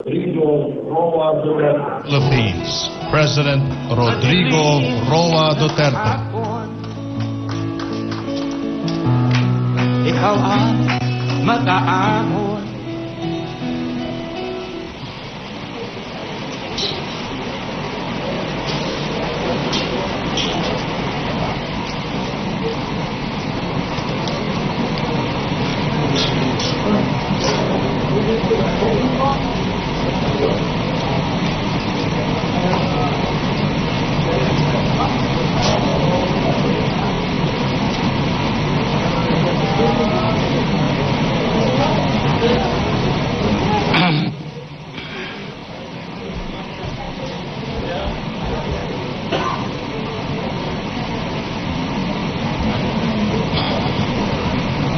Philippines President Rodrigo Duterte. Ikaw ang mag-aahon.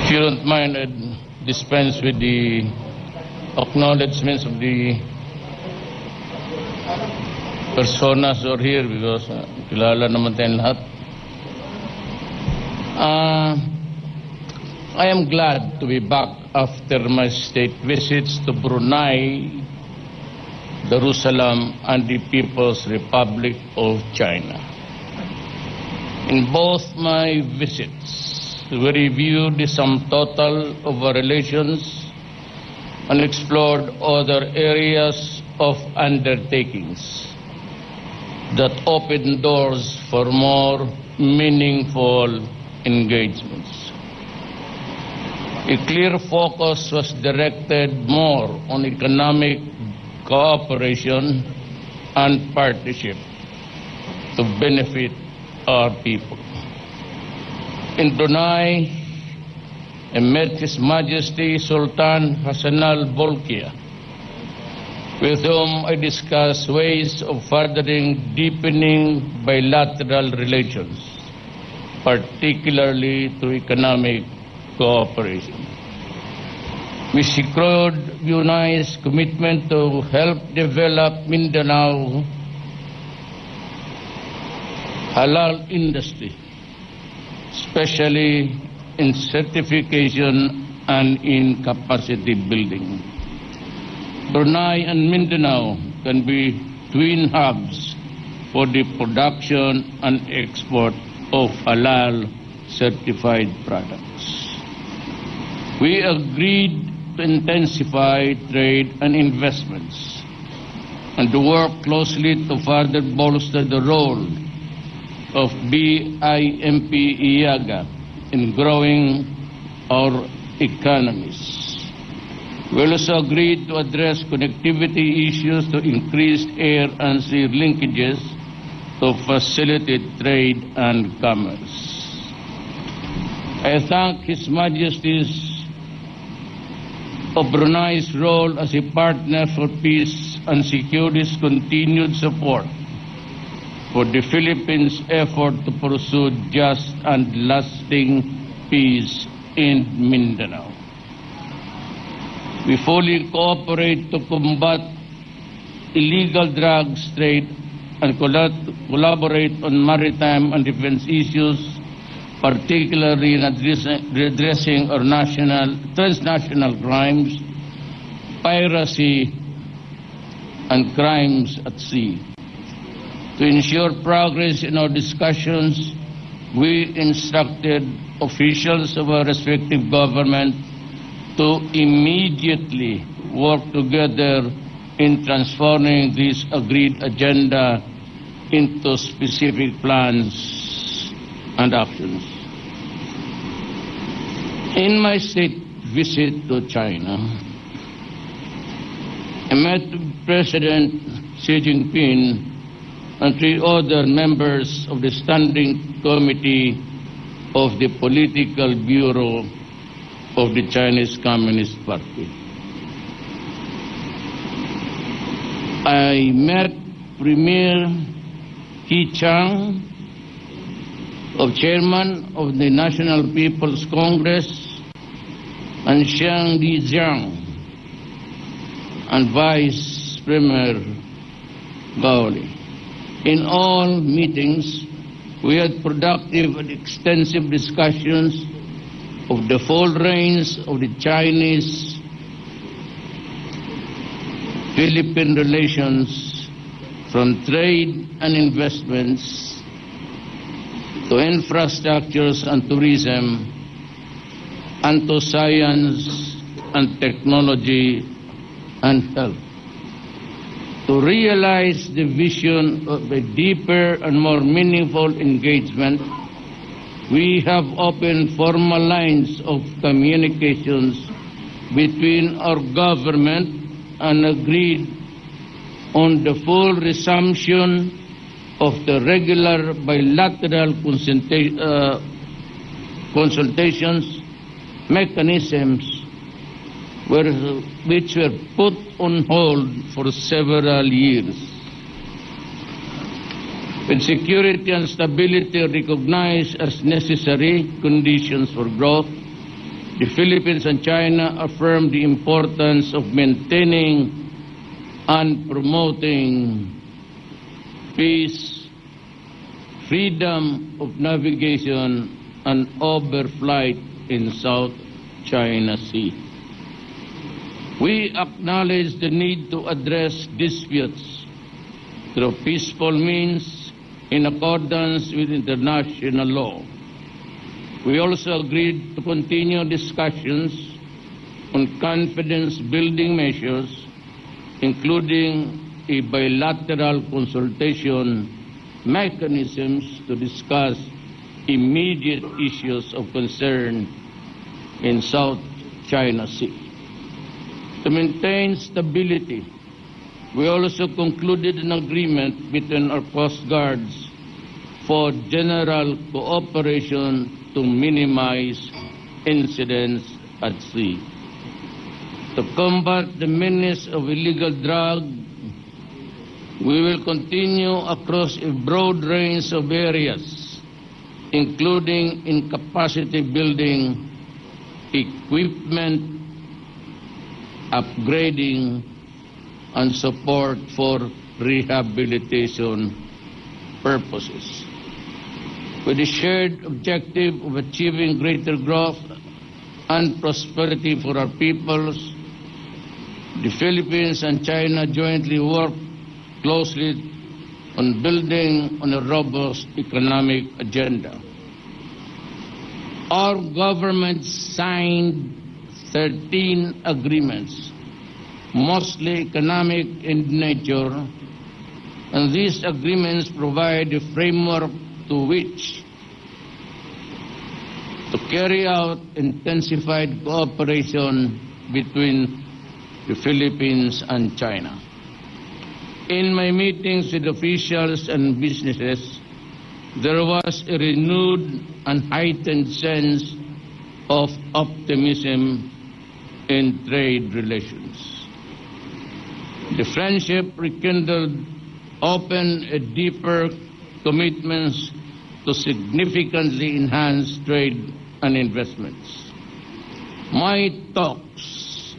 If you don't mind, I'd dispense with the acknowledgements of the personas who are here because kilala naman tayong lahat. I am glad to be back after my state visits to Brunei, Jerusalem, and the People's Republic of China. In both my visits, we reviewed the sum total of our relations and explored other areas of undertakings that open doors for more meaningful engagements. A clear focus was directed more on economic cooperation and partnership to benefit our people. In Brunei, I met His Majesty Sultan Hassan al-Bolkiah, with whom I discussed ways of furthering deepening bilateral relations, particularly through economic cooperation. We secured Brunei's commitment to help develop Mindanao halal industry, especially in certification and in capacity building. Brunei and Mindanao can be twin hubs for the production and export of halal certified products. We agreed to intensify trade and investments and to work closely to further bolster the role of BIMP-IAGA in growing our economies. We also agreed to address connectivity issues to increase air and sea linkages to facilitate trade and commerce. I thank His Majesty's of Brunei's role as a partner for peace and security's continued support for the Philippines' effort to pursue just and lasting peace in Mindanao. We fully cooperate to combat illegal drugs trade and collaborate on maritime and defense issues, particularly in addressing our transnational crimes, piracy, and crimes at sea. To ensure progress in our discussions, we instructed officials of our respective government to immediately work together in transforming this agreed agenda into specific plans and actions. In my state visit to China, I met President Xi Jinping and 3 other members of the Standing Committee of the Political Bureau of the Chinese Communist Party. I met Premier Qi Chang, Chairman of the National People's Congress, and Xiang Lijiang, and Vice Premier Gaoli. In all meetings, we had productive and extensive discussions of the full range of the Chinese Philippine relations from trade and investments to infrastructures and tourism and to science and technology and health. To realize the vision of a deeper and more meaningful engagement, we have opened formal lines of communications between our government and agreed on the full resumption of the regular bilateral consultations mechanisms which were put on hold for several years. With security and stability recognized as necessary conditions for growth, the Philippines and China affirmed the importance of maintaining and promoting peace, freedom of navigation, and overflight in South China Sea. We acknowledge the need to address disputes through peaceful means in accordance with international law. We also agreed to continue discussions on confidence-building measures, including a bilateral consultation mechanisms to discuss immediate issues of concern in South China Sea. To maintain stability, we also concluded an agreement between our Coast Guards for general cooperation to minimize incidents at sea. To combat the menace of illegal drugs, we will continue across a broad range of areas, including in capacity building, equipment upgrading, and support for rehabilitation purposes. With the shared objective of achieving greater growth and prosperity for our peoples, the Philippines and China jointly work closely on building on a robust economic agenda. Our government signed 13 agreements, mostly economic in nature, and these agreements provide a framework to which to carry out intensified cooperation between the Philippines and China. In my meetings with officials and businesses, there was a renewed and heightened sense of optimism in trade relations. The friendship rekindled opened a deeper commitments to significantly enhance trade and investments. My talks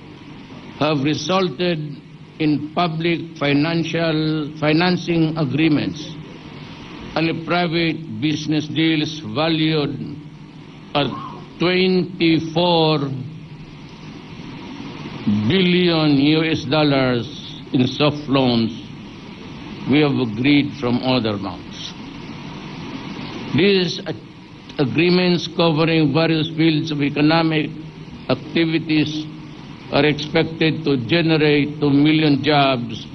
have resulted in public financing agreements and private business deals valued at 24 billion US dollars in soft loans. We have agreed from other amounts. These agreements covering various fields of economic activities are expected to generate 2 million jobs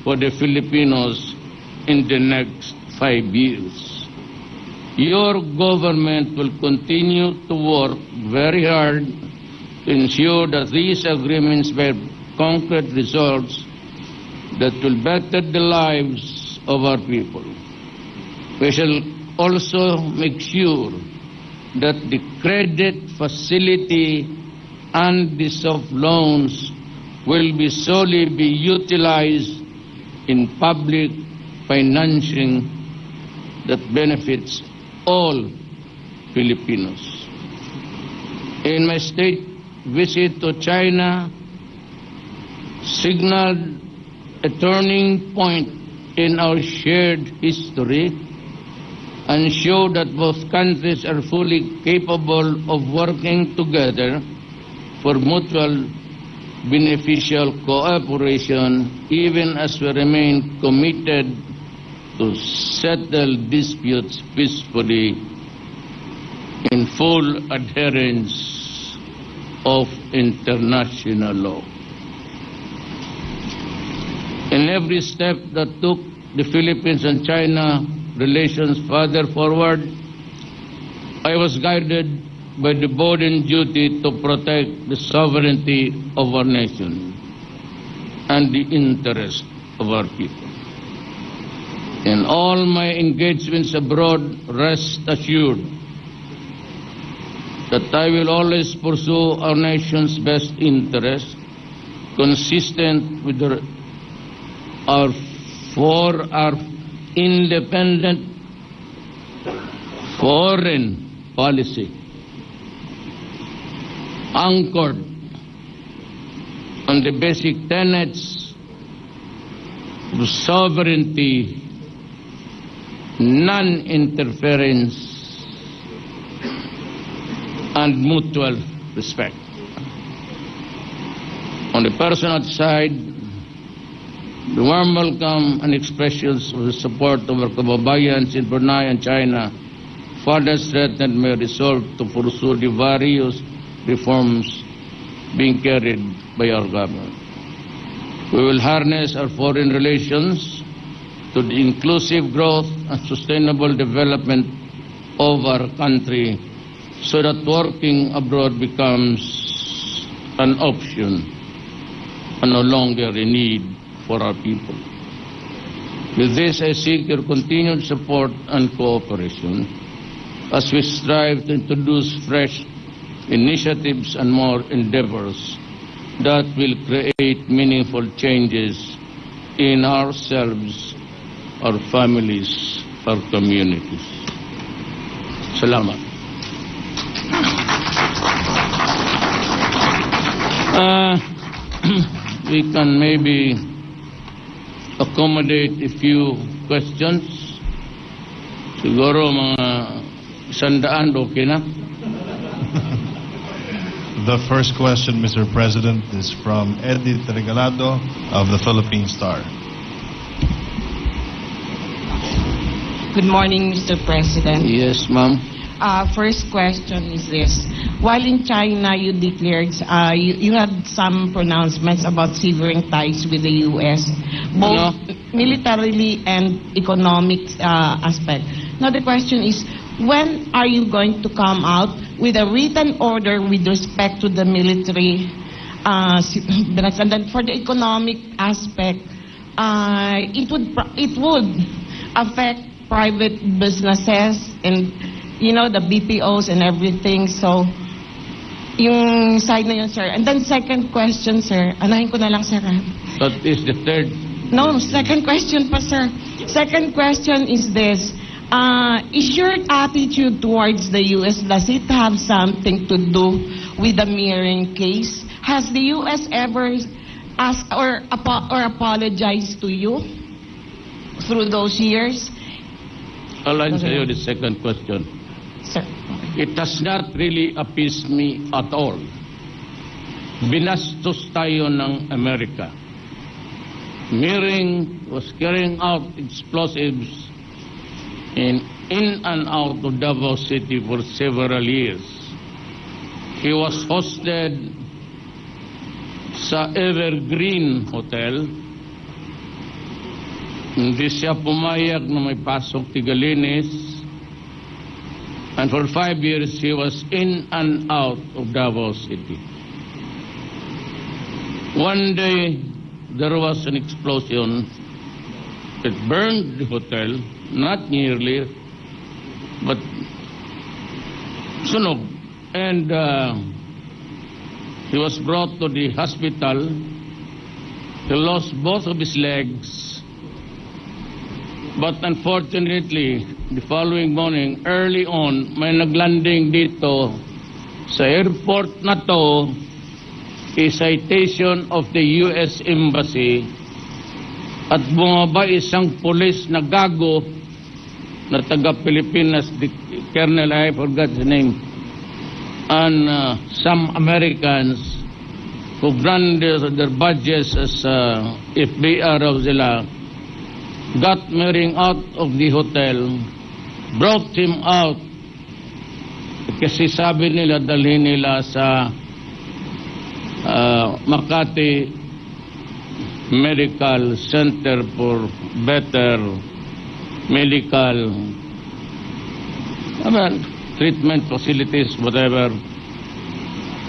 for the Filipinos in the next 5 years. Your government will continue to work very hard to ensure that these agreements bear concrete results that will better the lives of our people. We shall also make sure that the credit facility and the soft loans will be solely utilized in public financing that benefits all Filipinos. In my state visit to China, signaled a turning point in our shared history and show that both countries are fully capable of working together for mutual beneficial cooperation, even as we remain committed to settle disputes peacefully in full adherence of international law. In every step that took the Philippines and China relations further forward, I was guided by the burden duty to protect the sovereignty of our nation and the interest of our people. In all my engagements abroad, rest assured that I will always pursue our nation's best interest, consistent with our independent foreign policy, anchored on the basic tenets of sovereignty, non-interference, and mutual respect. On the personal side, the warm welcome and expressions of the support of our kababayans in Brunei and China further strengthened my resolve to pursue the various reforms being carried by our government. We will harness our foreign relations to the inclusive growth and sustainable development of our country so that working abroad becomes an option and no longer a need for our people. With this, I seek your continued support and cooperation as we strive to introduce fresh initiatives and more endeavors that will create meaningful changes in ourselves, our families, our communities. Salamat. We can maybe accommodate a few questions. Siguro mga 100 okay na? The first question, Mr. President, is from Edith Regalado of the Philippine Star. Good morning, Mr. President. Yes, ma'am. First question is this. While in China, you declared, you had some pronouncements about severing ties with the U.S., both militarily and economic aspect. Now the question is, when are you going to come out with a written order with respect to the military? And then for the economic aspect, it would affect private businesses and the BPOs and everything. So, yung side na yun, sir. And then second question, sir. Anahin ko na lang, sir. That is the third. No, second question pa, sir. Second question is this. Is your attitude towards the U.S., does it have something to do with the mirroring case? Has the U.S. ever asked or apologized to you through those years? I'll answer you the second question. Sir. It does not really appease me at all. Binastos tayo ng Amerika. Mirroring was carrying out explosives in and out of Davao City for several years. He was hosted sa Evergreen Hotel. Hindi siya pumayag na may pasok tigalinis. And for 5 years, he was in and out of Davao City. One day, there was an explosion that burned the hotel, not nearly, but sunog. And he was brought to the hospital. He lost both of his legs. But unfortunately, the following morning, early on, may naglanding dito sa airport na to, a citation of the U.S. Embassy, at bumaba isang pulis na gago na taga-Pilipinas, the Colonel, I forgot his name, and some Americans who ran their budgets as FBR of sila, got Mering out of the hotel, brought him out, kasi sabi nila dalhin nila sa Makati Medical Center for better medical treatment facilities, whatever.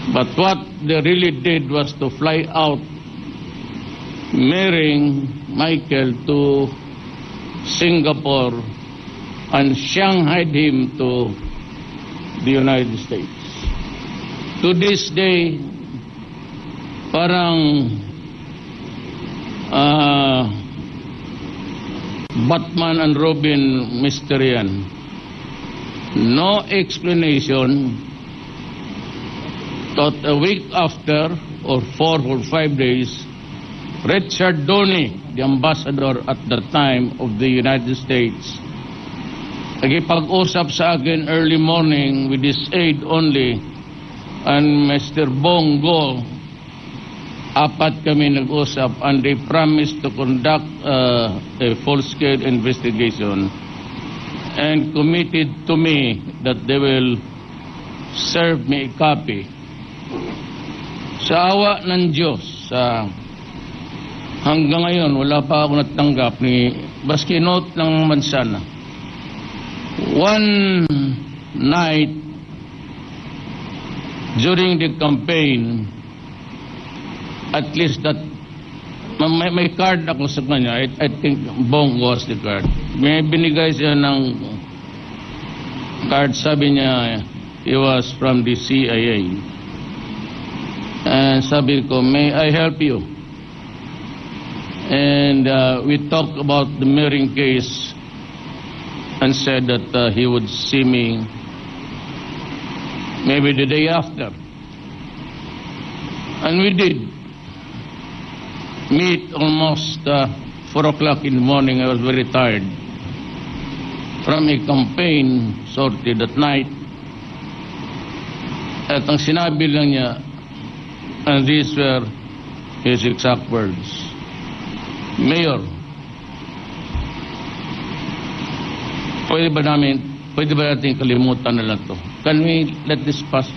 But what they really did was to fly out Mering Michael to Singapore and Shanghaied him to the United States. To this day, parang Batman and Robin mystery yan. No explanation. But a week after, or 4 or 5 days, Richard Doney, the ambassador at the time of the United States, nagipag-usap sa akin early morning with his aide only, and Mr. Bongo, apat kami nag-usap, and they promised to conduct a full-scale investigation and committed to me that they will serve me a copy. Sa awa ng Diyos, hanggang ngayon wala pa ako natanggap ni baski note ng mansana. One night during the campaign, at least that may card ako sa kanya. I think Bongo was the card. May binigay siya ng card, sabi niya he was from the CIA. And sabi ko, may I help you? And we talked about the Mering case and said that he would see me maybe the day after. And we did meet almost 4 o'clock in the morning. I was very tired from a campaign sortie that night. At ang sinabi lang niya, and these were his exact words, Mayor, pwede ba natin kalimutan na lang to? Can we let this pass,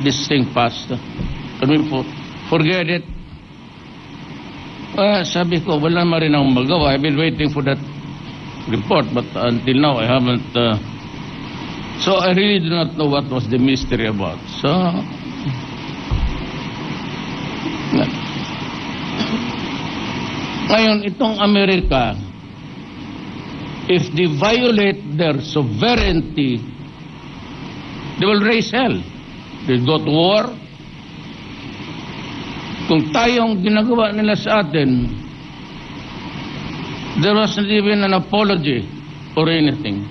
this thing pass? Can we forget it? Sabi ko, wala na rin akong magawa. I've been waiting for that report, but until now I haven't. So I really do not know what was the mystery about. So, ngayon, itong Amerika, if they violate their sovereignty, they will raise hell. They go to war. Kung tayong ginagawa nila sa atin, there wasn't even an apology or anything.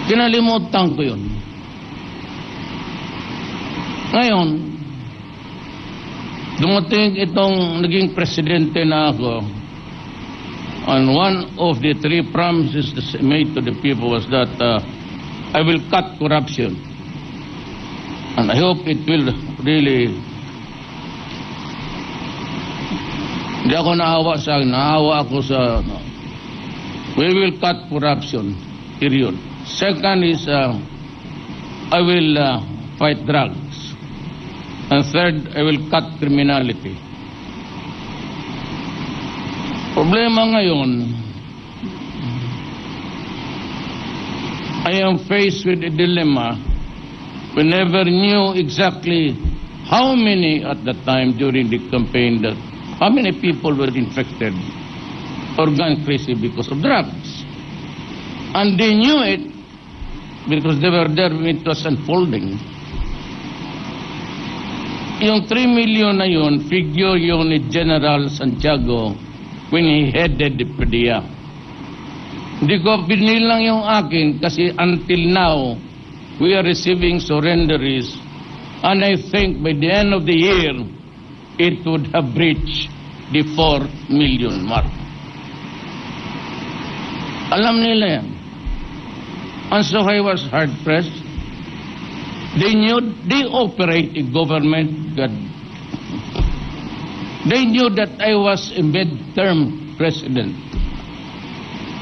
Kinalimutan ko yun. Ngayon, dumating itong naging presidente na ako, and one of the 3 promises made to the people was that I will cut corruption. And I hope it will really. Hindi ako naawa sa akin. Naawa ako sa. We will cut corruption. Period. Second is I will fight drugs. And third, I will cut criminality. Problema ngayon, I am faced with a dilemma. We never knew exactly how many at the time during the campaign, that how many people were infected or gone crazy because of drugs. And they knew it because they were there when it was unfolding. Yung 3 million na yun, figure yun ni General Santiago when he headed the PDEA. Hindi ko binilang yung akin kasi until now, we are receiving surrenderies, and I think by the end of the year, it would have reached the 4 million mark. Alam nila yan. And so I was hard-pressed They operate a government that they knew that I was a mid-term president,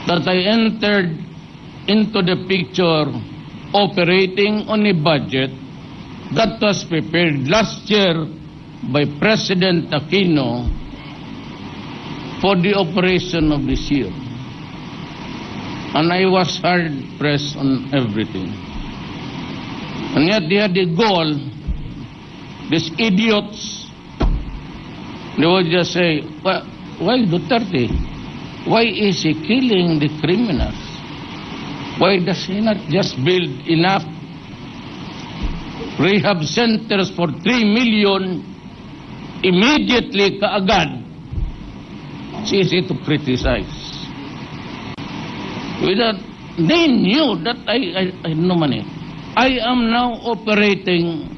that I entered into the picture operating on a budget that was prepared last year by President Aquino for the operation of this year. And I was hard-pressed on everything. And yet they had the goal, these idiots, they would just say, why Duterte? Why is he killing the criminals? Why does he not just build enough rehab centers for 3 million immediately kaagad? It's easy to criticize. They knew that I had no money. I am now operating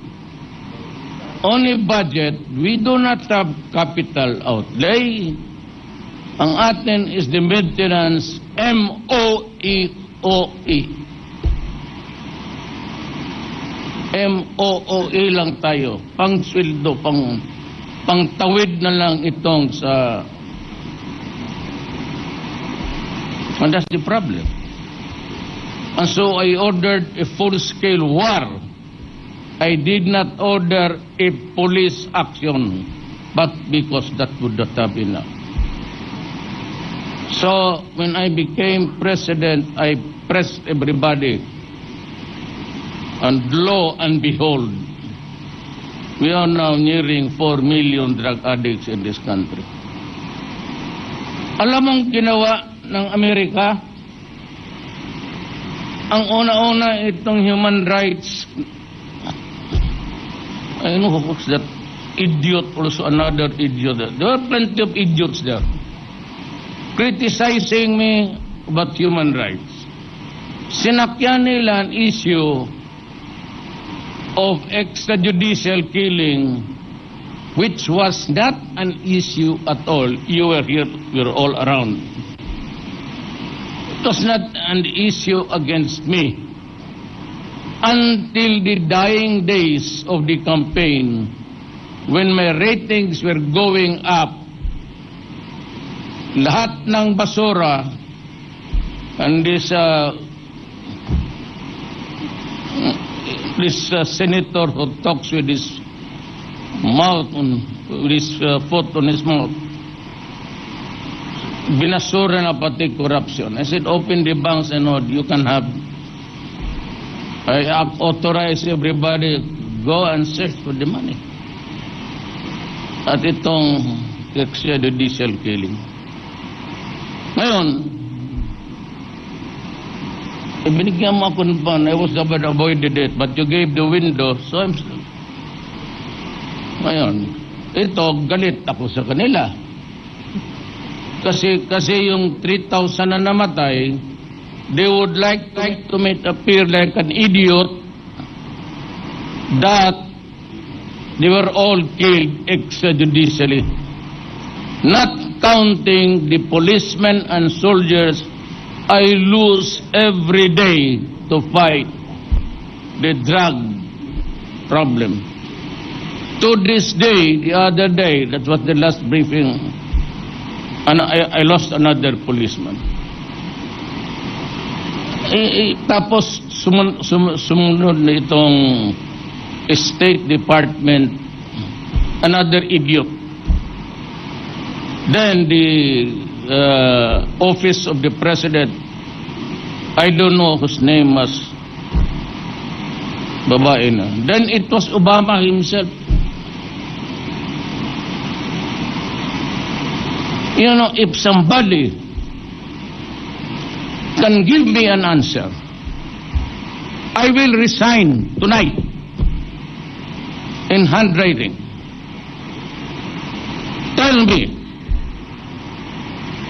on a budget. We do not have capital outlay. Ang atin is the maintenance MOOE. MOOE lang tayo. Pang sweldo, pang tawid na lang itong sa... And that's the problem. And so I ordered a full-scale war. I did not order a police action, but because that would not have enough. So when I became president, I pressed everybody. And lo and behold, we are now nearing 4 million drug addicts in this country. Alam mong ginawa ng Amerika? Ang una-una itong human rights, I know who's that idiot, also another idiot. There are plenty of idiots there criticizing me about human rights. Sinakyan nila an issue of extrajudicial killing, which was not an issue at all. You were here, you were all around. It was not an issue against me. Until the dying days of the campaign, when my ratings were going up, lahat ng basura, and this senator who talks with his mouth, with his foot on his mouth, binasura na pati corruption. I said, open the banks and all, you can have. I authorize everybody, go and search for the money. At itong extrajudicial killing. Ngayon, binigyan mo ako ng pan, I was about avoided it, but you gave the window, so I'm still. Ngayon, ito, galit ako sa kanila. Kasi yung 3,000 na namatay, they would like to make appear like an idiot that they were all killed extrajudicially. Not counting the policemen and soldiers I lose every day to fight the drug problem. To this day, the other day, that was the last briefing, and I lost another policeman. Tapos sumunod na itong State Department, another idiot. Then the office of the president, I don't know whose name was, babae na. Then it was Obama himself. You know, if somebody can give me an answer, I will resign tonight in handwriting. Tell me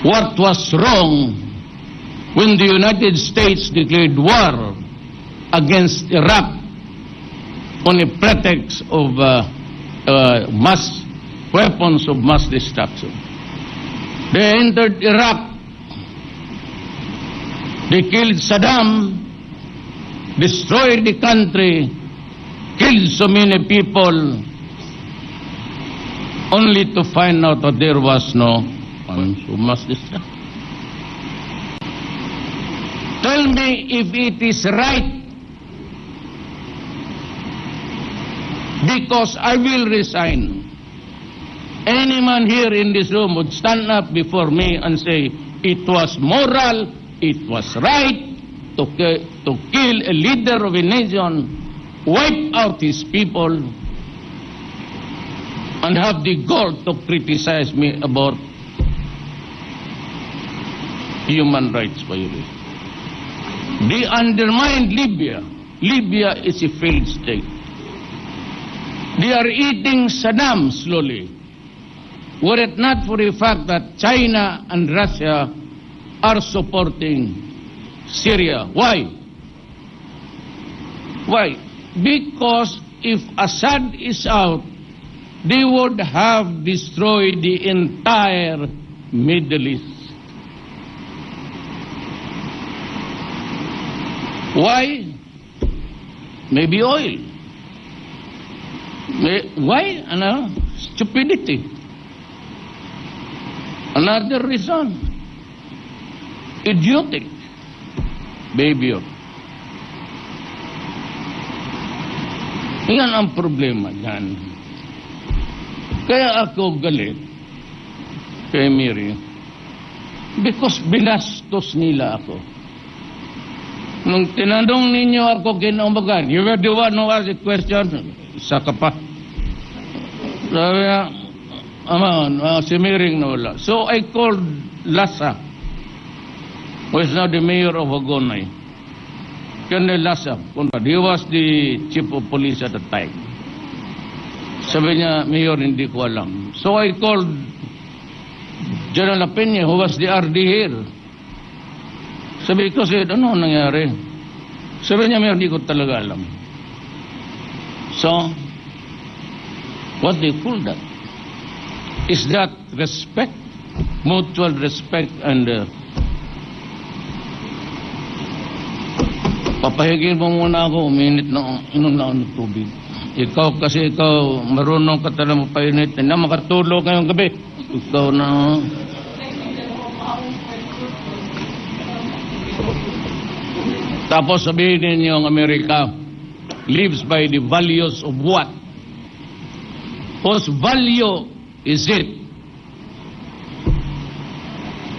what was wrong when the United States declared war against Iraq on a pretext of mass weapons of mass destruction. They entered Iraq. They killed Saddam, destroyed the country, killed so many people only to find out that there was no one who must destroy. Tell me if it is right, because I will resign. Any man here in this room would stand up before me and say, it was moral, it was right to kill a leader of a nation, wipe out his people, and have the gall to criticize me about human rights violation. They undermined Libya. Libya is a failed state. They are eating Saddam slowly. Were it not for the fact that China and Russia are supporting Syria. Why? Why? Because if Assad is out, they would have destroyed the entire Middle East. Why? Maybe oil. Why? Stupidity. Another reason. Idiotic behavior. Yan ang problema yan. Kaya ako galit kay Mary because binastos nila ako. Nung tinanong ninyo ako kinaumagan, you were the one who asked the question, isa ka pa. Sabi niya, si Mary nawala. So I called Lasa, who is now the mayor of Agonay. Colonel Lasa, he was the chief of police at the time. Sabi niya, Mayor, hindi ko alam. So I called General Peña, who was the RD here. Sabi ko, ano nangyari? Sabi niya, Mayor, hindi ko talaga alam. So, what do you call that? Is that respect? Mutual respect and papahigin mo muna ako, uminit na, inom na ako ng tubig. Ikaw kasi marunong ka talaga mapainit. Na makatulog ngayong gabi. Ikaw na. Tapos sabihin ninyo ang Amerika lives by the values of what? Whose value is it?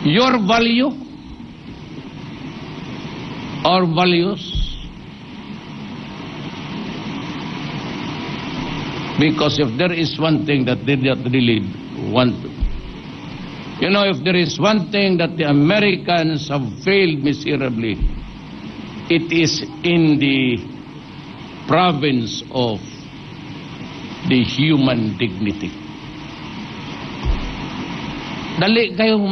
Your value? Our values? Because if there is one thing that they not really want to, if there is one thing that the Americans have failed miserably, it is in the province of the human dignity. Dali kayong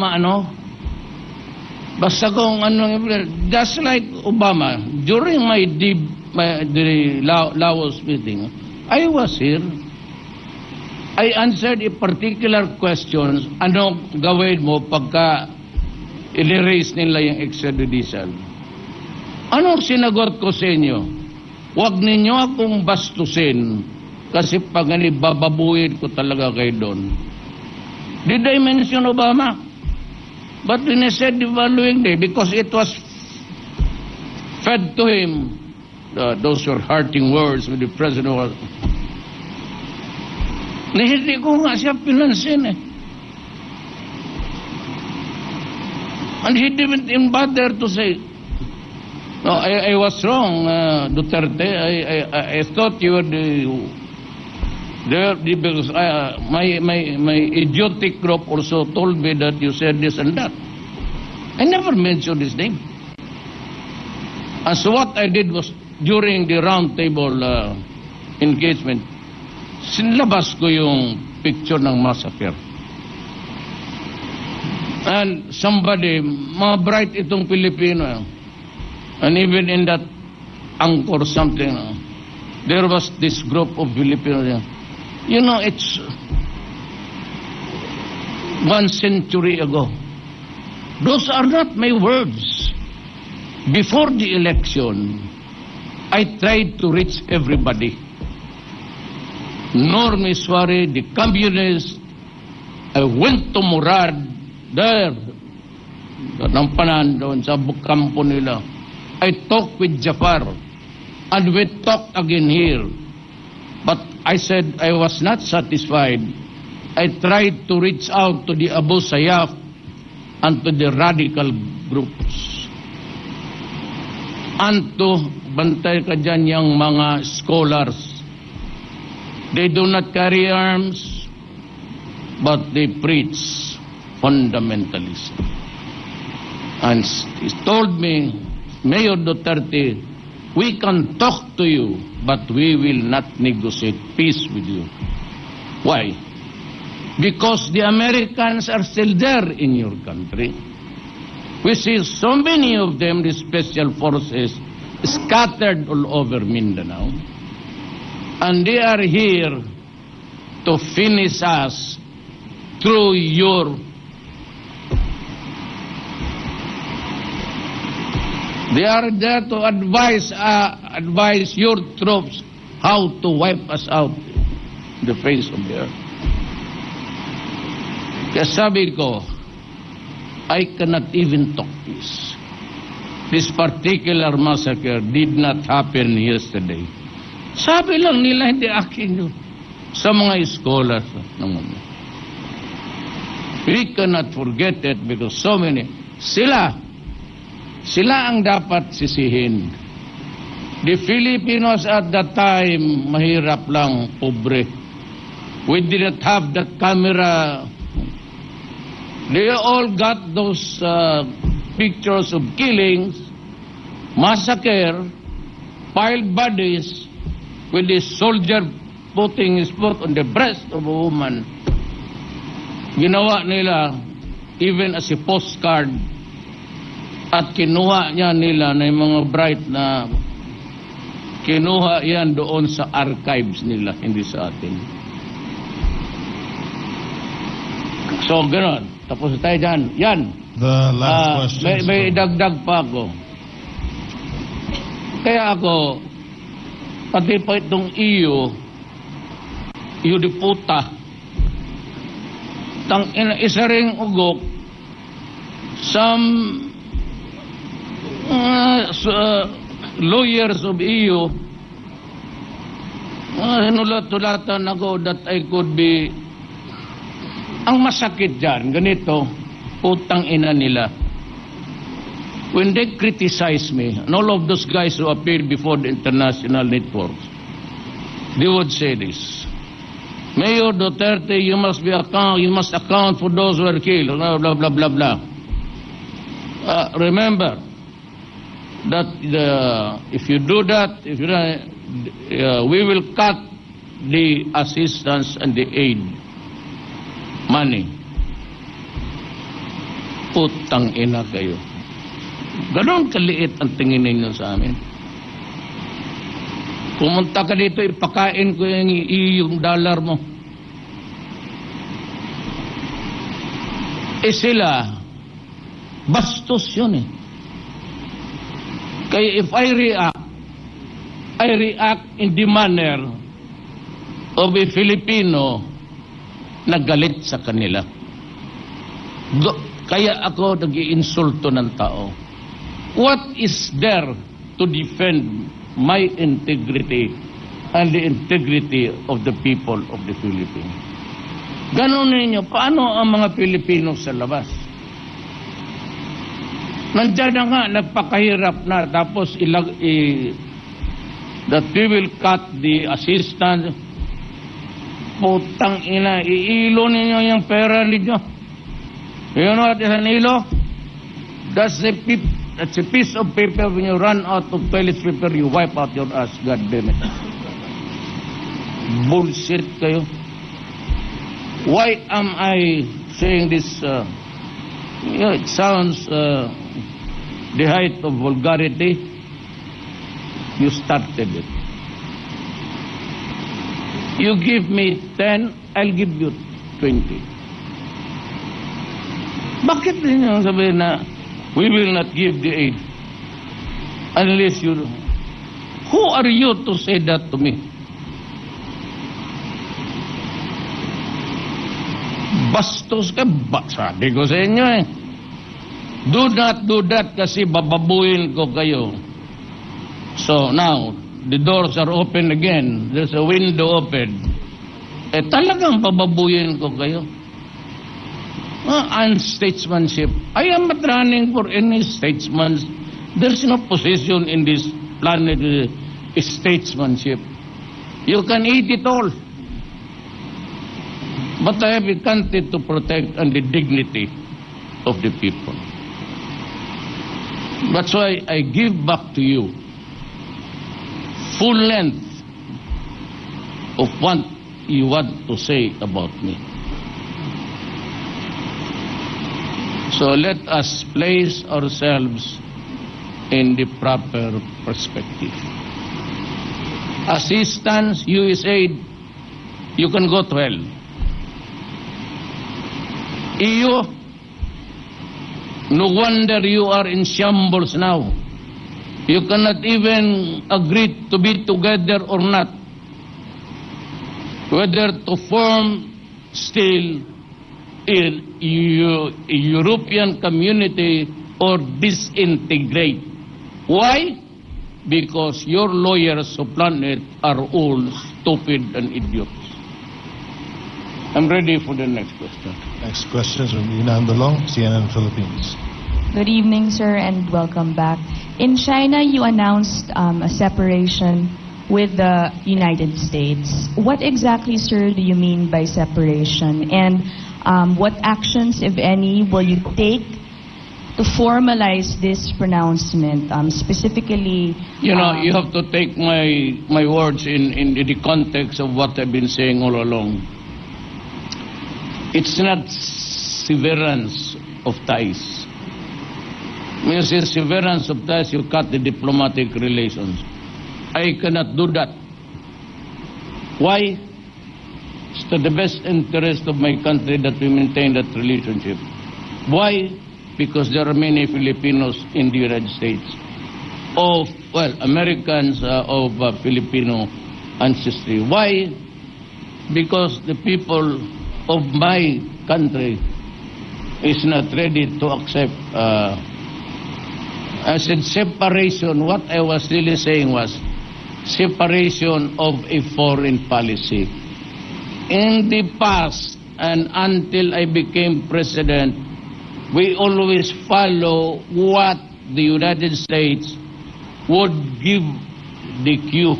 basta kung just like Obama, during the Laos meeting, I was here. I answered a particular question, ano gawin mo pagka i-erase nila yung extrajudicial? Anong sinagot ko sa inyo? Huwag ninyo akong bastusin kasi pag bababuhin ko talaga kayo doon. Did I mention Obama? But when I said the following day, because it was fed to him, those were hurting words with the president was, na hindi ko nga siya pinansin And he didn't even bother to say, no, I was wrong, Duterte. I thought you were because my idiotic group also told me that you said this and that. I never mentioned his name. And so what I did was, during the round table engagement, sinlabas ko yung picture ng massacre. And somebody, mga bright itong Pilipino, and even in that Angkor something, there was this group of Filipinos. It's 1 century ago. Those are not my words. Before the election, I tried to reach everybody. Normiswari, the communists. I went to Murad there, doon sa bukampo nila. I talked with Jafar, and we talked again here. But I said I was not satisfied. I tried to reach out to the Abu Sayyaf and to the radical groups. And to, bantay ka dyan yung mga scholars. They do not carry arms, but they preach fundamentalism. And he told me, Mayor Duterte, we can talk to you, but we will not negotiate peace with you. Why? Because the Americans are still there in your country. We see so many of them, the special forces, scattered all over Mindanao. And they are here to finish us through your they are there to advise your troops how to wipe us out the face of the earth. Kaya sabi ko, I cannot even talk peace. This particular massacre did not happen yesterday. Sabi lang nila, hindi akin yun. Sa mga scholars naman. We cannot forget it because so many, sila ang dapat sisihin. The Filipinos at that time, mahirap lang, pobre. We didn't have that camera. They all got those pictures of killings, massacre, piled bodies, with the soldier putting his foot on the breast of a woman. Ginawa nila, even as a postcard, at kinuha niya nila na yung mga bright na kinuha yan doon sa archives nila, hindi sa atin. So, gano'n. Tapos tayo dyan. Yan. The last question. May dagdag pa ako. Kaya ako, pati pa itong iyo di puta, isa ring ugok, some lawyers of EU, nulat-tulatan ako that I could be, ang masakit dyan, ganito, putang ina nila. When they criticize me, and all of those guys who appeared before the international networks, they would say this: Mayor Duterte, you must account for those who were killed, blah, blah, blah, blah, blah. Remember that if you do that, we will cut the assistance and the aid money. Putang ina kayo. Ganon kaliit ang tingin ninyo sa amin. Pumunta ka dito, ipakain ko yung dollar mo. Sila, bastos yun eh. Kaya if I react in the manner of a Filipino na galit sa kanila. Kaya ako nag-iinsulto ng tao. What is there to defend my integrity and the integrity of the people of the Philippines? Ganon ninyo, paano ang mga Pilipino sa labas? Nandiyan na nga, nagpakahirap na, tapos that we will cut the assistance. Putang ina, iilo ninyo yung pera ninyo. You know what is an ilo? That's a piece of paper. When you run out of toilet paper, you wipe out your ass. God damn it. Bullshit kayo. Why am I saying this? It sounds the height of vulgarity. You started it. You give me 10, I'll give you 20. Bakit din yung sabihin na we will not give the aid unless you... Who are you to say that to me? Bastos ka ba? Sabi ko sa inyo eh. Do not do that kasi bababuin ko kayo. So now, the doors are open again. There's a window open. Talagang bababuin ko kayo. Unstatesmanship. I am not running for any statesman. There's no position in this planet statesmanship. You can eat it all. But I have a country to protect and the dignity of the people. That's why I give back to you full length of what you want to say about me. So let us place ourselves in the proper perspective. Assistance, USAID, you can go to hell. EU, no wonder you are in shambles now. You cannot even agree to be together or not. Whether to form still a European community or disintegrate. Why? Because your lawyers of planet are all stupid and idiots. I'm ready for the next question. Next question is from Ina Andalong, CNN Philippines. Good evening, sir, and welcome back. In China, you announced a separation with the United States. What exactly, sir, do you mean by separation? And what actions, if any, will you take to formalize this pronouncement? Specifically... You know, you have to take my words in the context of what I've been saying all along. It's not severance of ties. When you say severance of ties, you cut the diplomatic relations. I cannot do that. Why? It's to the best interest of my country that we maintain that relationship. Why? Because there are many Filipinos in the United States. Americans of Filipino ancestry. Why? Because the people of my country is not ready to accept. I said separation. What I was really saying was separation of a foreign policy. In the past and until I became president, we always follow what the United States would give the cue.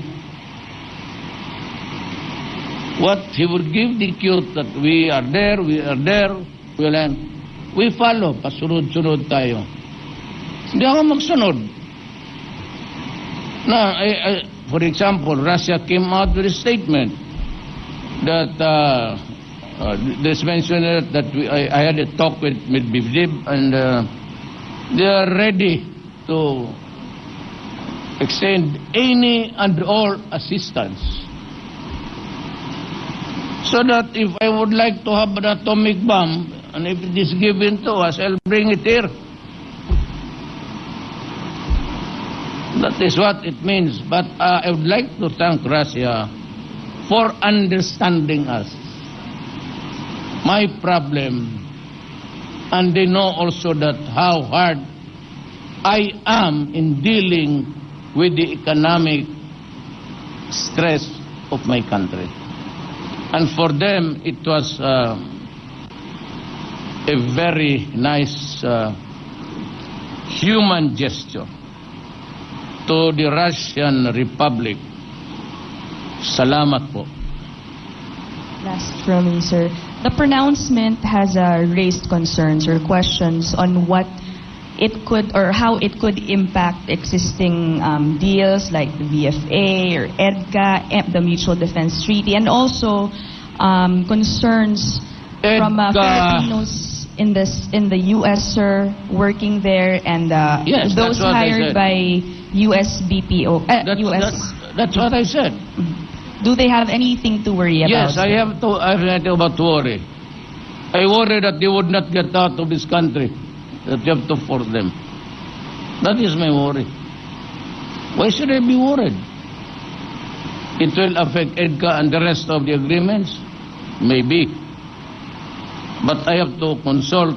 What he would give the cue that we are there, we follow, pasunod-sunod tayo. Hindi ako magsunod. Now, for example, Russia came out with a statement that this mentioned that I had a talk with Medvedev and they are ready to extend any and all assistance. So that if I would like to have an atomic bomb, and if it is given to us, I'll bring it here. That is what it means. But I would like to thank Russia for understanding us. My problem, and they know also that how hard I am in dealing with the economic stress of my country. And for them, it was a very nice human gesture to the Russian Republic. Salamat po. Last from me, sir. The pronouncement has raised concerns or questions on what it could or how it could impact existing deals like the VFA or EDCA, the Mutual Defense Treaty, and also concerns from Filipinos in the U.S., sir, working there, and yes, those hired by U.S. BPO. That's what I said. Do they have anything to worry about? Yes, I have about to worry. I worry that they would not get out of this country. That you have to force them. That is my worry. Why should I be worried? It will affect EDCA and the rest of the agreements? Maybe. But I have to consult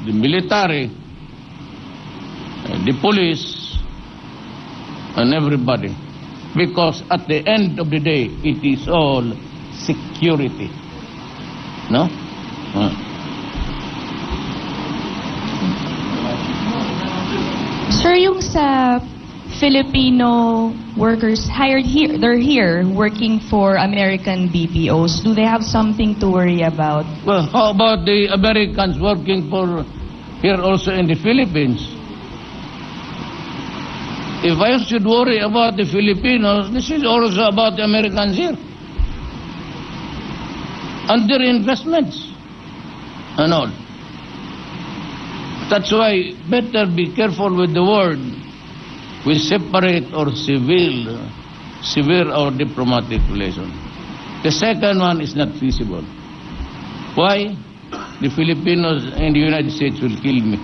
the military, the police, and everybody. Because at the end of the day, it is all security. No? Sir, yung sa Filipino workers hired here, they're here working for American BPOs. Do they have something to worry about? Well, how about the Americans working for here also in the Philippines? If I should worry about the Filipinos, this is also about the Americans here. And their investments and all. That's why better be careful with the word. We separate our civil or diplomatic relation. The second one is not feasible. Why? The Filipinos in the United States will kill me.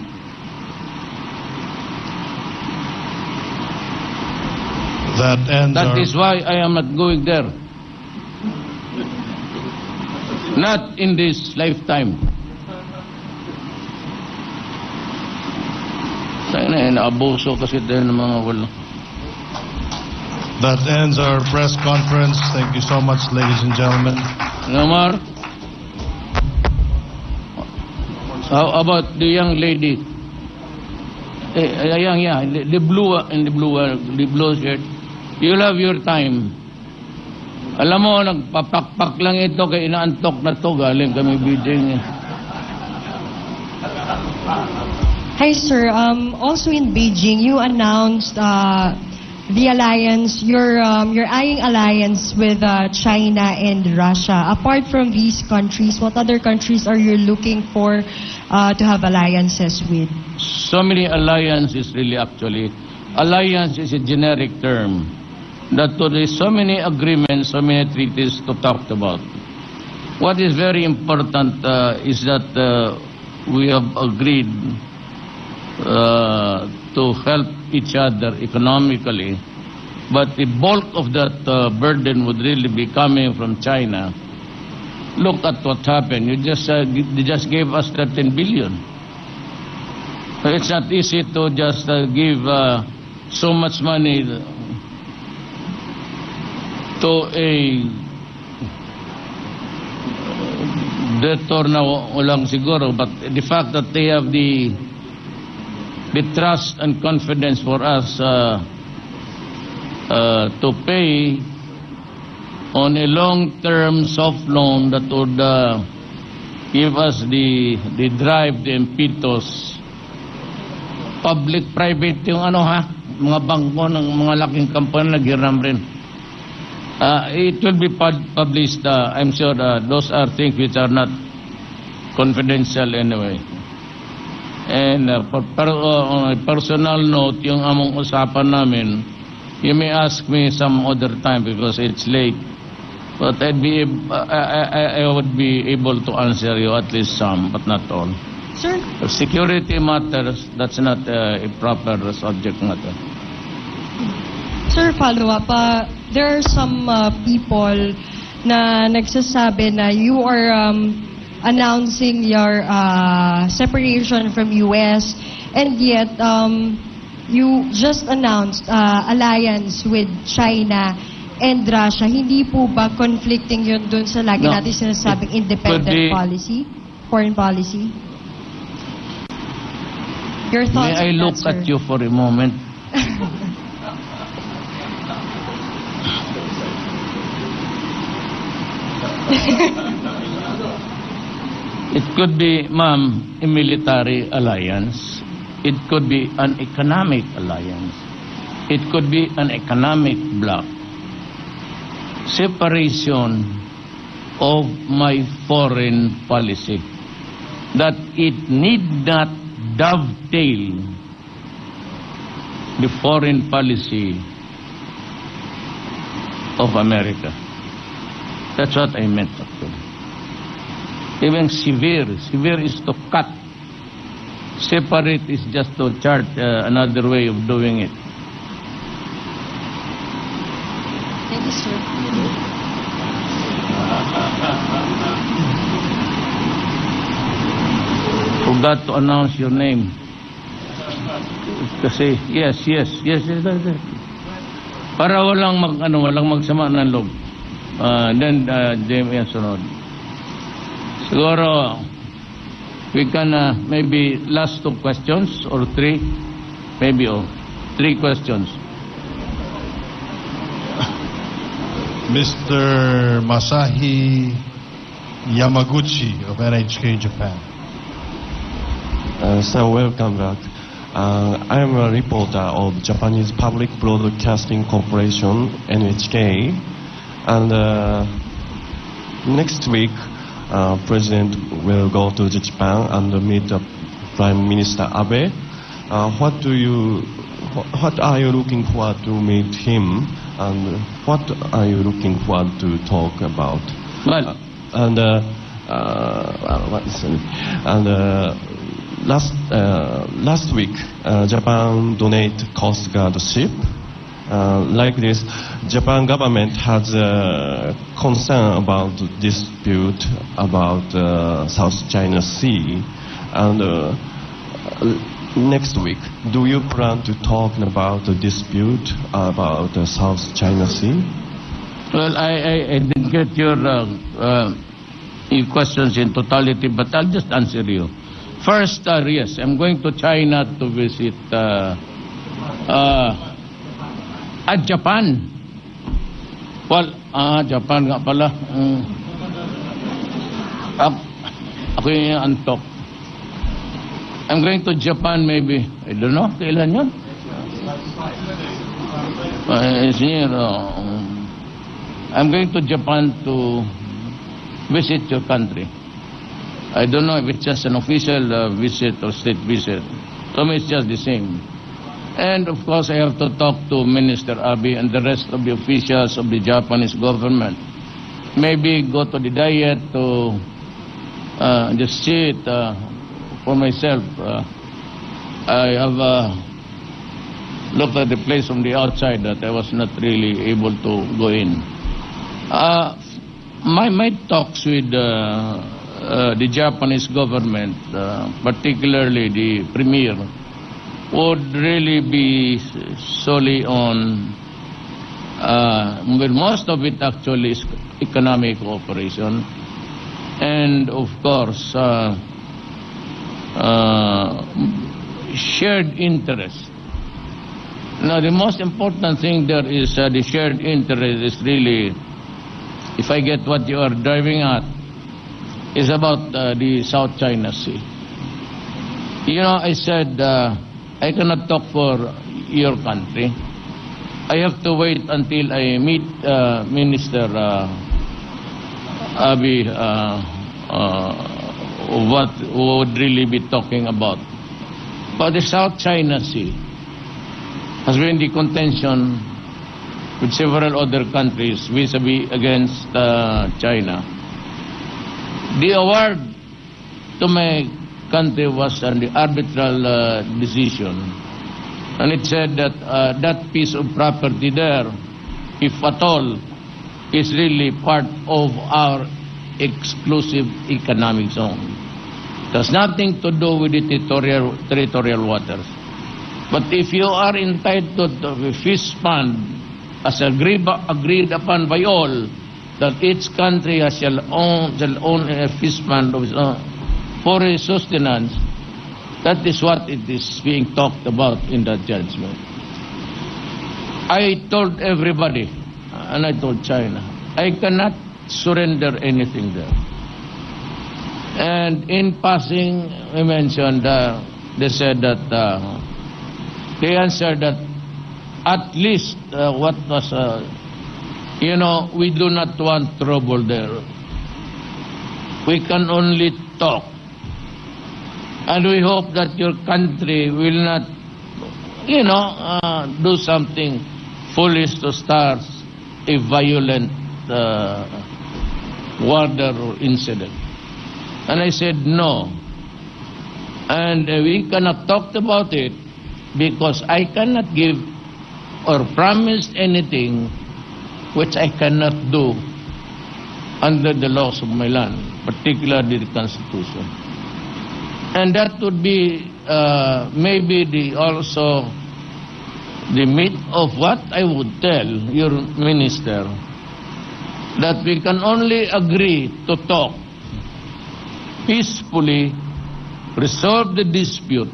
That is why I am not going there. Not in this lifetime. Naabuso kasi tayo ng mga wala. That ends our press conference. Thank you so much, ladies and gentlemen. Lamar, how about the young lady? The blue shirt. You'll have your time. Alam mo, nagpapakpak lang ito kaya inaantok na to. Galing kami Beijing. Hi, sir. Also in Beijing, you announced the alliance. You're eyeing alliance with China and Russia. Apart from these countries, what other countries are you looking for to have alliances with? So many alliances, really, actually. Alliance is a generic term. That there is so many agreements, so many treaties to talk about. What is very important is that we have agreed to help each other economically, but the bulk of that burden would really be coming from China. Look at what happened. They just gave us 13 billion. It's not easy to just give so much money to a debtor na walang siguro, but the fact that they have the trust and confidence for us to pay on a long-term soft loan that would give us the drive, the impetus. Public-private yung mga bangko ng mga laking company naghiram rin. It will be published. I'm sure those are things which are not confidential anyway. And on a personal note, yung among usapan namin, you may ask me some other time because it's late. But I would be able to answer you at least some, but not all. Sir? If security matters, that's not a proper subject matter. Sir, follow up. There are some people na nagsasabi na you are announcing your separation from US, and yet you just announced alliance with China and Russia. Hindi po ba conflicting yun dun sa lagi natin sinasabing independent policy, foreign policy? Your thoughts May I look at you for a moment? It could be, ma'am, a military alliance. It could be an economic alliance. It could be an economic bloc. Separation of my foreign policy. That it need not dovetail the foreign policy of America. That's what I meant, actually. Even severe is to cut. Separate is just to chart another way of doing it. Thank you, sir. forgot to announce your name. Kasi, yes. Para walang magsama ng loob. Then, Jamie sunod. Siguro, we can maybe last 2 questions or 3. Maybe 3 questions. Mr. Masahi Yamaguchi of NHK Japan. So welcome back. I am a reporter of Japanese Public Broadcasting Corporation, NHK, and next week President will go to Japan and meet Prime Minister Abe. What are you looking forward to meet him, and what are you looking forward to talk about? Well, last week, Japan donate Coast Guard ship. Like this, Japan government has concern about dispute about South China Sea, and next week, do you plan to talk about the dispute about the South China Sea? well, I didn't get your questions in totality, but I'll just answer you. First, yes, I'm going to China to visit Japan. Well, Japan nga pala. Ako yung antok. I'm going to Japan maybe. I don't know, kailan yun? I'm going to Japan to visit your country. I don't know if it's just an official visit or state visit. To me, it's just the same. And of course, I have to talk to Minister Abe and the rest of the officials of the Japanese government. Maybe go to the diet to just see it for myself. I have looked at the place from the outside that I was not really able to go in. My talks with the Japanese government, particularly the premier, would really be solely on, well, most of it actually is economic cooperation, and of course shared interest. Now, the most important thing there is the shared interest is really, if I get what you are driving at, is about the South China Sea. You know, I said I cannot talk for your country. I have to wait until I meet Minister Abe, what would really be talking about. But the South China Sea has been the contention with several other countries vis-a-vis against China. The award to my country was an arbitral decision, and it said that that piece of property there, if at all, is really part of our exclusive economic zone. It has nothing to do with the territorial waters. But if you are entitled to a fish fund, as agreed upon by all, that each country shall own a fish fund of its own for a sustenance, that is what it is being talked about in that judgment. I told everybody, and I told China, I cannot surrender anything there. And in passing, we mentioned, they said that, they answered that at least what was, we do not want trouble there. We can only talk. And we hope that your country will not, do something foolish to start a violent order or incident. And I said no. And we cannot talk about it because I cannot give or promise anything which I cannot do under the laws of my land, particularly the Constitution. And that would be maybe also the meat of what I would tell your minister, that we can only agree to talk peacefully, resolve the dispute,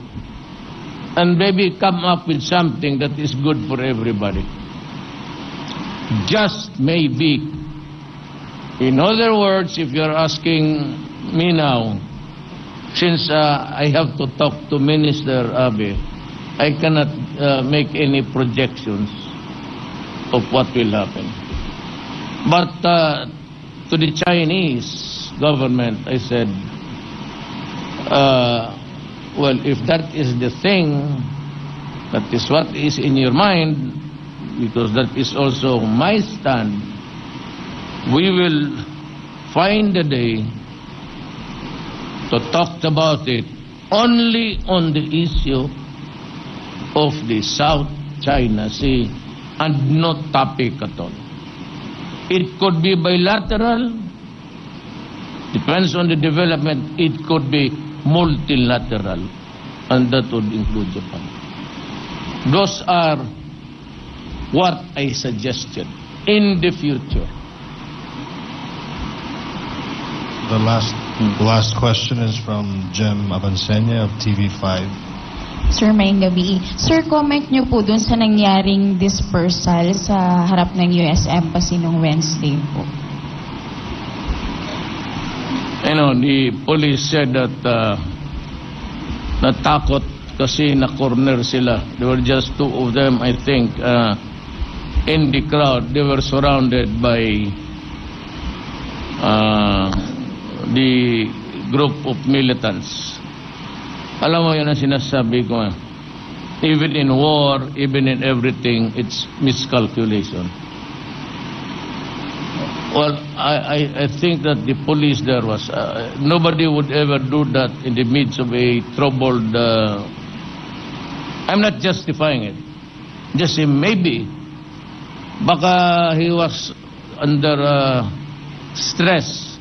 and maybe come up with something that is good for everybody. Just maybe. In other words, if you're asking me now, since I have to talk to Minister Abe, I cannot make any projections of what will happen. But to the Chinese government, I said, well, if that is the thing, that is what is in your mind, because that is also my stand, we will find a day to talk about it only on the issue of the South China Sea and no topic at all. It could be bilateral, depends on the development. It could be multilateral, and that would include Japan. Those are what I suggested in the future. The last question is from Jem Abansenya of TV5. Sir, maayong gabi. Sir, comment niyo po dun sa nangyaring dispersal sa harap ng US Embassy noong Wednesday po. You know, the police said that natakot kasi na-corner sila. There were just two of them, I think, in the crowd. They were surrounded by the group of militants. Alam mo, yan ang sinasabi ko. Even in war, even in everything, it's miscalculation. Well, I think that the police there was, nobody would ever do that in the midst of a troubled, I'm not justifying it. Just say maybe, baka he was under stress.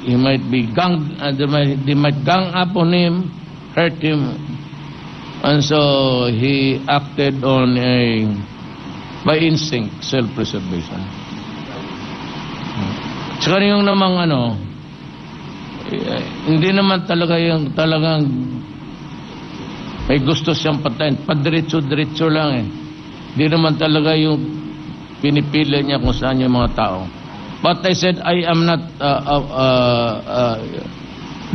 He might be they might gang up on him, hurt him, and so he acted on by instinct, self-preservation. Tsaka yung namang hindi naman talaga yung talagang may gusto siyang patayin, padiretso-diretso lang eh. Hindi naman talaga yung pinipili niya kung saan yung mga tao. But I said, I am not,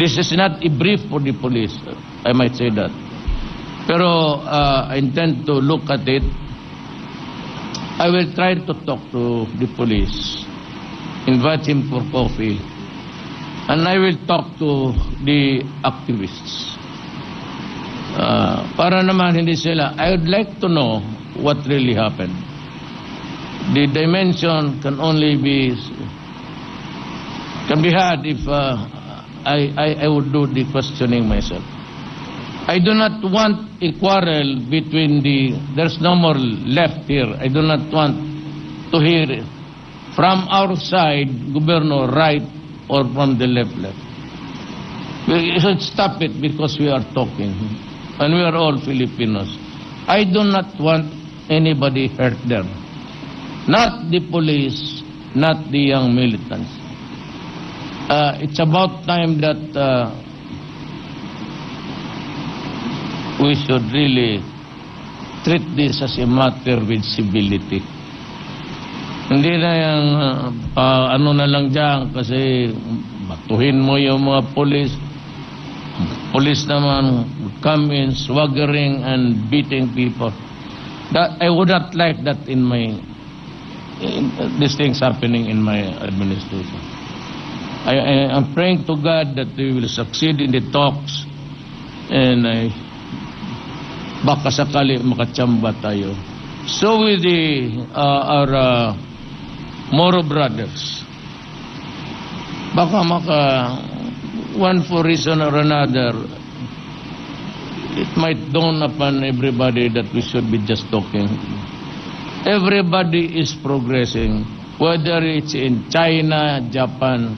this is not a brief for the police. I might say that. Pero I intend to look at it. I will try to talk to the police, invite him for coffee, and I will talk to the activists. Para naman hindi sila, I would like to know what really happened. The dimension can only be had if I would do the questioning myself. I do not want a quarrel between there's no more left here. I do not want to hear from our side, Governor, right, or from the left. We should stop it because we are talking. And we are all Filipinos. I do not want anybody hurt there. Not the police, not the young militants. It's about time that we should really treat this as a matter with civility. Hindi na yung na lang dyan kasi batuhin mo yung mga police. Police naman come in swaggering and beating people. That I would not like that in these things happening in my administration. I am praying to God that we will succeed in the talks, and baka sakali makachamba tayo. So with our Moro brothers, baka one for reason or another, it might dawn upon everybody that we should be just talking. Everybody is progressing, whether it's in China, Japan,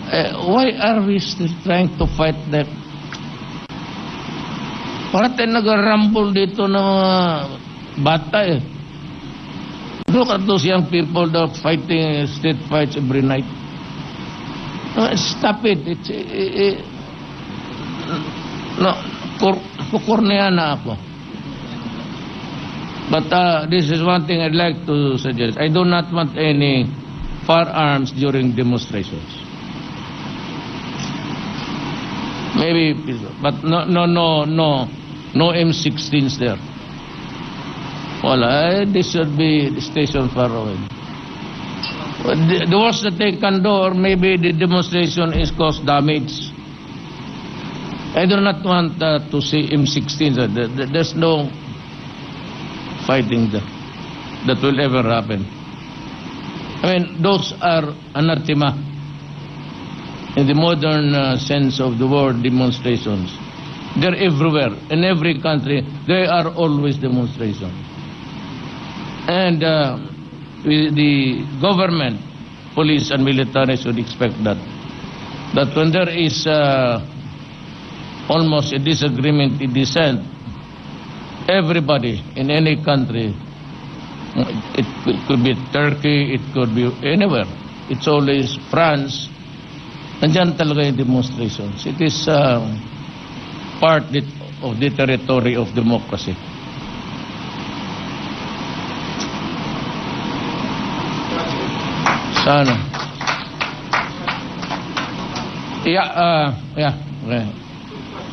Why are we still trying to fight that? Para tayo nag-rumble dito ng mga bata eh. Look at those young people that are fighting street fights every night. Stop it. Kukurniya na ako. But this is one thing I'd like to suggest. I do not want any firearms during demonstrations. Maybe, but no M16s there. Well, this should be stationed far away. The worst that they can do, or maybe the demonstration is cause damage. I do not want to see M16s. There's no fighting that will ever happen. I mean, those are anathema in the modern sense of the word demonstrations. They're everywhere. In every country, there are always demonstrations. And the government, police and military should expect that when there is almost a disagreement in dissent, everybody in any country, it could be Turkey, it could be anywhere. It's always France. Nandiyan talaga yung demonstrations. It is part of the territory of democracy. Sana. Okay.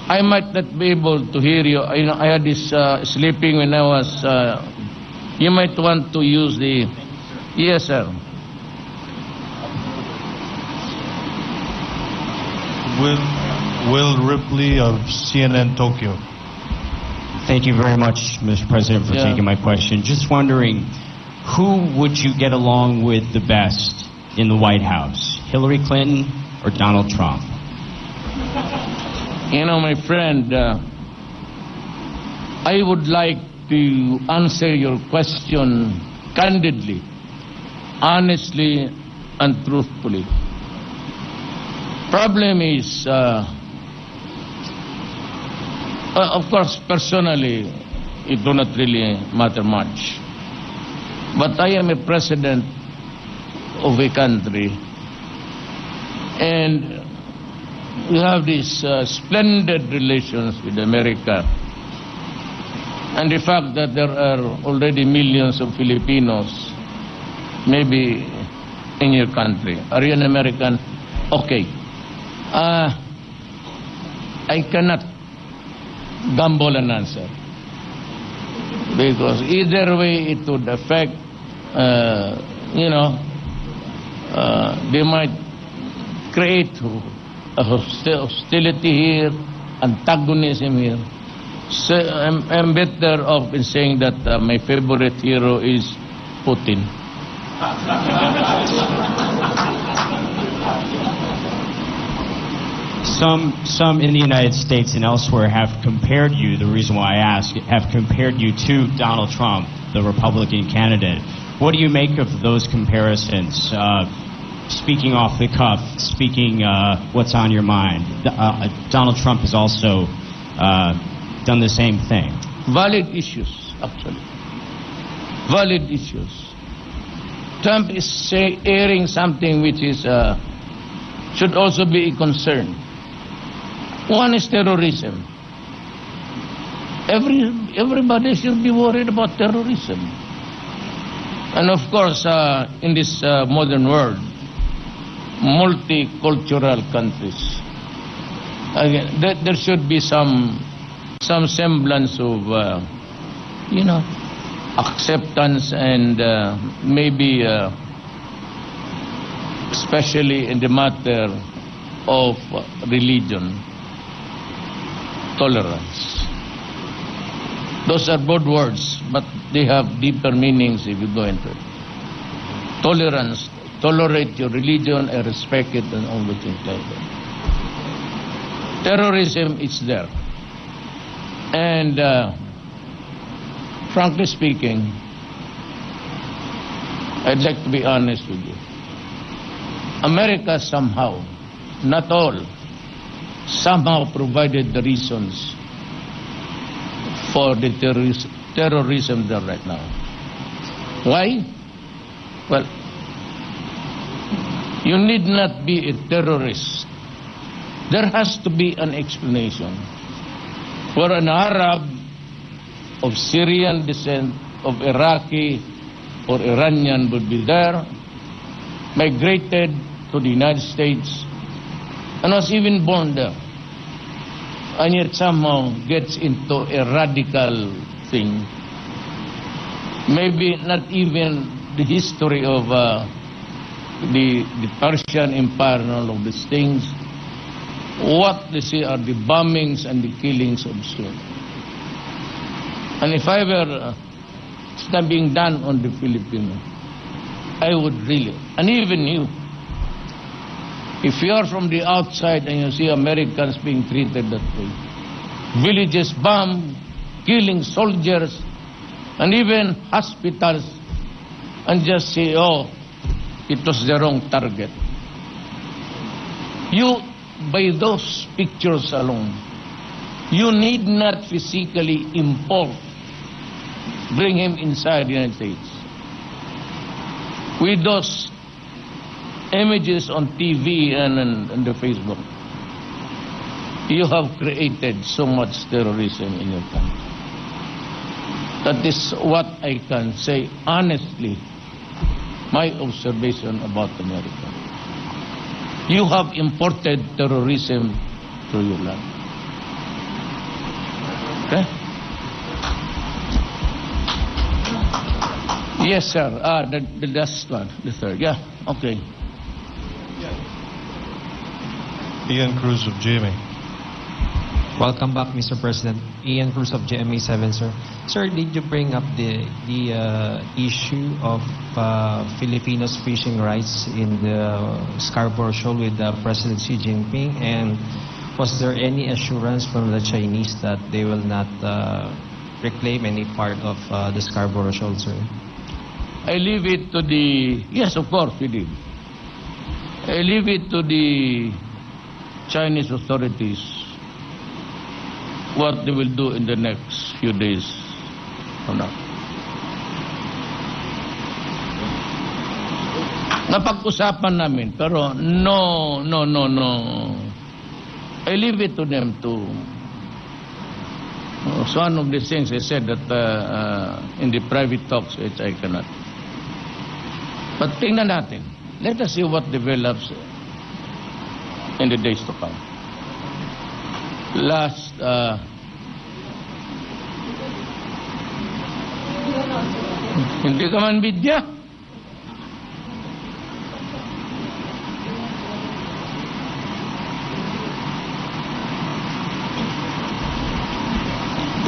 I might not be able to hear you. I had this sleeping when I was. You might want to use the. Yes, sir. Will Ripley of CNN Tokyo. Thank you very much, Mr. President, for taking my question. Just wondering, who would you get along with the best in the White House, Hillary Clinton or Donald Trump? You know, my friend, I would like to answer your question candidly, honestly, and truthfully. Problem is, of course, personally, it do not really matter much. But I am a president of a country, and we have these splendid relations with America. And the fact that there are already millions of Filipinos, maybe in your country. Are you an American? Okay. I cannot gamble an answer. Because either way it would affect, they might create hostility here, antagonism here. So I'm better off in saying that my favorite hero is Putin. Some in the United States and elsewhere have compared you, the reason why I ask, have compared you to Donald Trump, the Republican candidate. What do you make of those comparisons? Speaking off the cuff, speaking what's on your mind. Donald Trump has also done the same thing. Valid issues, actually. Valid issues. Trump is airing something which is should also be a concern. One is terrorism. Everybody should be worried about terrorism. And of course, in this modern world, multicultural countries, again, there should be some semblance of, acceptance and maybe, especially in the matter of religion, tolerance. Those are broad words, but they have deeper meanings if you go into it. Tolerance, tolerate your religion and respect it and all the things like that. Terrorism is there. And frankly speaking, I'd like to be honest with you. America somehow not all, somehow provided the reasons for the terrorism there right now. Why? Well, you need not be a terrorist. There has to be an explanation. For an Arab of Syrian descent, of Iraqi or Iranian would be there, migrated to the United States, and was even born there, and yet somehow gets into a radical thing. Maybe not even the history of the Persian Empire and all of these things. What they see are the bombings and the killings of Muslims. And if I were it's not being done on the Philippines, I would really, and even you, if you are from the outside and you see Americans being treated that way, villages bombed, killing soldiers, and even hospitals, and just say, oh, it was the wrong target. You, by those pictures alone, you need not physically bring him inside the United States. With those images on TV and the Facebook, you have created so much terrorism in your country. That is what I can say honestly, my observation about America. You have imported terrorism to your land. Okay? Yes, sir. The last one, the third. Yeah, okay. Ian Cruz of GMA. Welcome back, Mr. President. Ian Cruz of GMA7, sir. Sir, did you bring up the issue of Filipinos' fishing rights in the Scarborough Shoal with President Xi Jinping? And was there any assurance from the Chinese that they will not reclaim any part of the Scarborough Shoal, sir? I leave it to the... Yes, of course, we did. I leave it to the Chinese authorities what they will do in the next few days from now. Napag-usapan namin, pero no. I leave it to them to... So one of the things I said that in the private talks, which I cannot. But tingnan natin. Let us see what develops in the days to come. Last, hindi ka man bidya.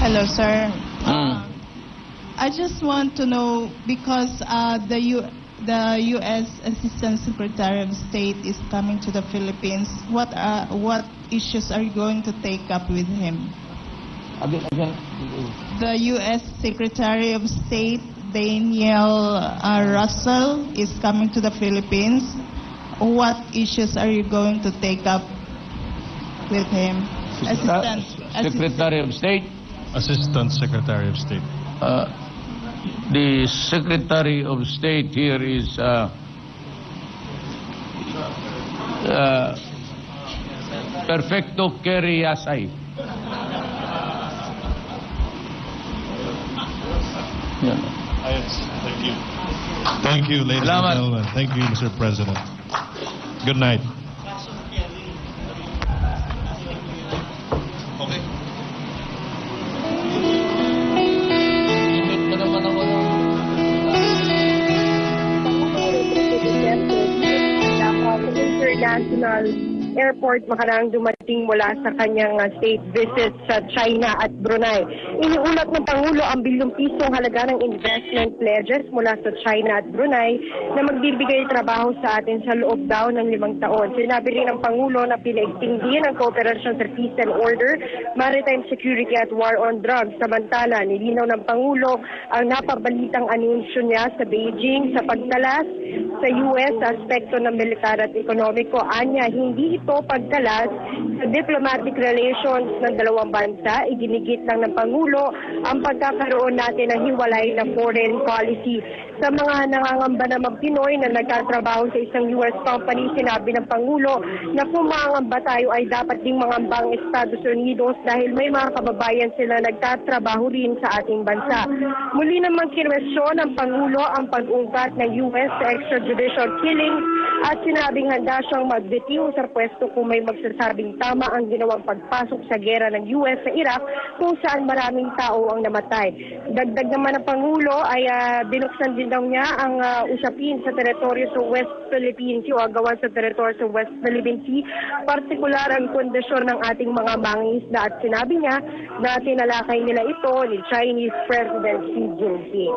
Hello, sir. I just want to know, because the U.S. Assistant Secretary of State is coming to the Philippines. What issues are you going to take up with him? Again. The U.S. Secretary of State, Daniel Russell, is coming to the Philippines. What issues are you going to take up with him? Secretary of State? Assistant Secretary of State. The Secretary of State here is Perfecto Keriasay. Yes, thank you. Thank you, ladies and gentlemen. Thank you, Mr. President. Good night. Okay. International Airport makarang dumating mula sa kanyang state visit sa China at Brunei. Iniulat ng Pangulo ang bilyong pisong halaga ng investment pledges mula sa China at Brunei na magbibigay trabaho sa atin sa loob daw ng 5 taon. Sinabi rin ng Pangulo na pinaigting din ang kooperasyon sa peace and order, maritime security at war on drugs. Samantala, nilinaw ng Pangulo ang napabalitang anunsyo niya sa Beijing sa pagtalas sa US sa aspekto ng militar at ekonomiko. Anya, hindi ito pagtalas sa diplomatic relations ng dalawang bansa. Iginigit lang ng Pangulo ang pagkakaroon natin ng hiwalay na foreign policy. Sa mga nangangamba namang Pinoy na nagtatrabaho sa isang US company, sinabi ng Pangulo na kung mangangamba tayo ay dapat ding mangamba ang Estados Unidos dahil may mga kababayan sila nagtatrabaho rin sa ating bansa. Muli namang kinwestiyon ng Pangulo ang pag-ungkat ng US sa extrajudicial killing at sinabing handa siyang magbitiw sa pwesto kung may magsasabing tama ang ginawang pagpasok sa gera ng US sa Iraq kung saan maraming tao ang namatay. Dagdag naman ng Pangulo ay binuksan din daw niya ang usapin sa teritoryo sa West Philippine Sea o agawan sa teritoryo sa West Philippine Sea, partikular ang kondisyon ng ating mga mangingisda at sinabi niya na tinalakay nila ito ni Chinese President Xi Jinping.